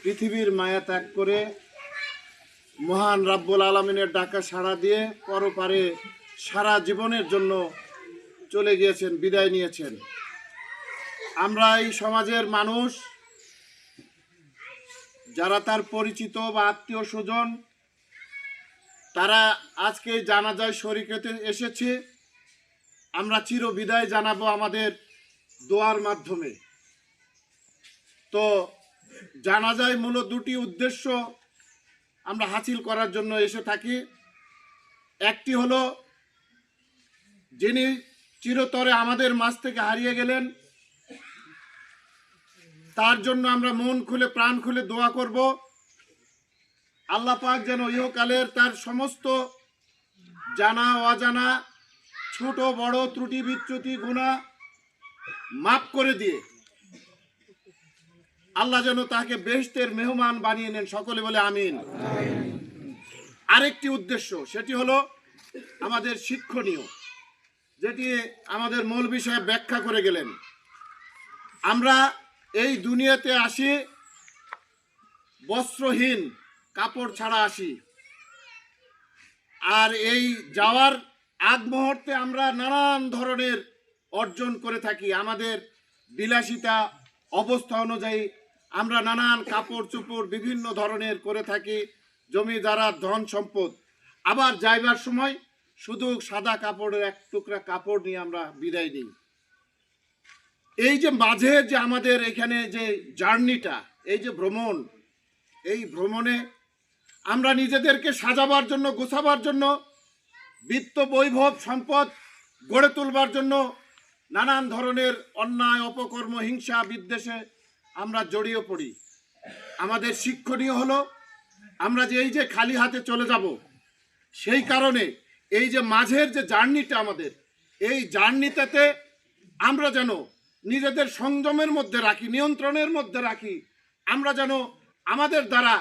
পৃথিবীর মায়া ত্যাগ করে মহান রাব্বুল আলামিনের ডাকা সাড়া দিয়ে পরপারে সারা জীবনের জন্য চলে গিয়েছেন, বিদায় নিয়েছেন। আমরা এই সমাজের মানুষ যারা তার পরিচিত বা আত্মীয় স্বজন তারা আজকে জানাজায় শরীক হতে এসেছে। আমরা চির বিদায় জানাবো আমাদের দোয়ার মাধ্যমে। তো জানাজায় মূলত দুটি উদ্দেশ্য আমরা হাসিল করার জন্য এসে থাকি। একটি হলো যিনি চিরতরে আমাদের মাঝ থেকে হারিয়ে গেলেন তার জন্য আমরা মন খুলে প্রাণ খুলে দোয়া করব। আল্লাহ পাক যেন ইহকালের তার সমস্ত জানা অজানা ছোট বড় ত্রুটি বিচ্যুতি গুনাহ মাফ করে দিয়ে আল্লাহ যেন তাকে বেহেশতের মেহমান বানিয়ে নেন। সকলে বলে আমিন। আরেকটি উদ্দেশ্য সেটি হলো আমাদের শিক্ষণীয়, যেটি আমাদের মৌলভী সাহেব ব্যাখ্যা করে গেলেন। আমরা এই দুনিয়াতে আসি বস্ত্রহীন, কাপড় ছাড়া আসি, আর এই যাওয়ার আগ মুহূর্তে আমরা নানান ধরনের অর্জন করে থাকি। আমাদের বিলাসিতা অবস্থা অনুযায়ী আমরা নানান কাপড় চোপড় বিভিন্ন ধরনের করে থাকি, জমিদারার ধন সম্পদ। আবার যাইবার সময় শুধু সাদা কাপড়ের এক টুকরা কাপড় নিয়ে আমরা বিদায় নিই। এই যে মাঝে যে আমাদের এখানে যে জার্নিটা, এই যে ভ্রমণ, এই ভ্রমণে আমরা নিজেদেরকে সাজাবার জন্য, গোছাবার জন্য, বিত্ত বৈভব সম্পদ গড়ে তুলবার জন্য নানান ধরনের অন্যায় অপকর্ম হিংসা বিদ্বেষে আমরা জড়িয়ে পড়ি। আমাদের শিক্ষণীয় হলো আমরা যে এই যে খালি হাতে চলে যাব, সেই কারণে এই যে মাঝের যে জার্নিটা আমাদের, এই জার্নিটাতে আমরা যেন নিজেদের সংযমের মধ্যে রাখি, নিয়ন্ত্রণের মধ্যে রাখি। আমরা যেন আমাদের দ্বারা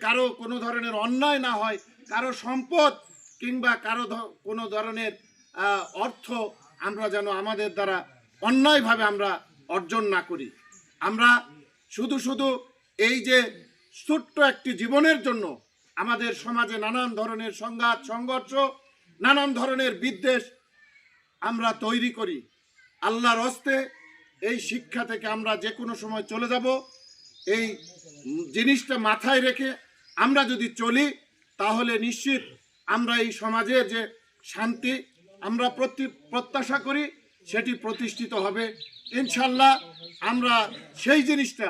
কারো কোনো ধরনের অন্যায় না হয়, কারো সম্পদ কিংবা কারো কোনো ধরনের অর্থ আমরা যেন আমাদের দ্বারা অন্যায়ভাবে আমরা অর্জন না করি। আমরা শুধু এই যে ছোট্ট একটি জীবনের জন্য আমাদের সমাজে নানান ধরনের সংঘাত সংঘর্ষ, নানান ধরনের বিদ্বেষ আমরা তৈরি করি। আল্লাহর হস্তে এই শিক্ষা থেকে আমরা যে কোনো সময় চলে যাব। এই জিনিসটা মাথায় রেখে আমরা যদি চলি তাহলে নিশ্চিত আমরা এই সমাজের যে শান্তি আমরা প্রত্যাশা করি সেটি প্রতিষ্ঠিত হবে ইনশাল্লাহ। আমরা সেই জিনিসটা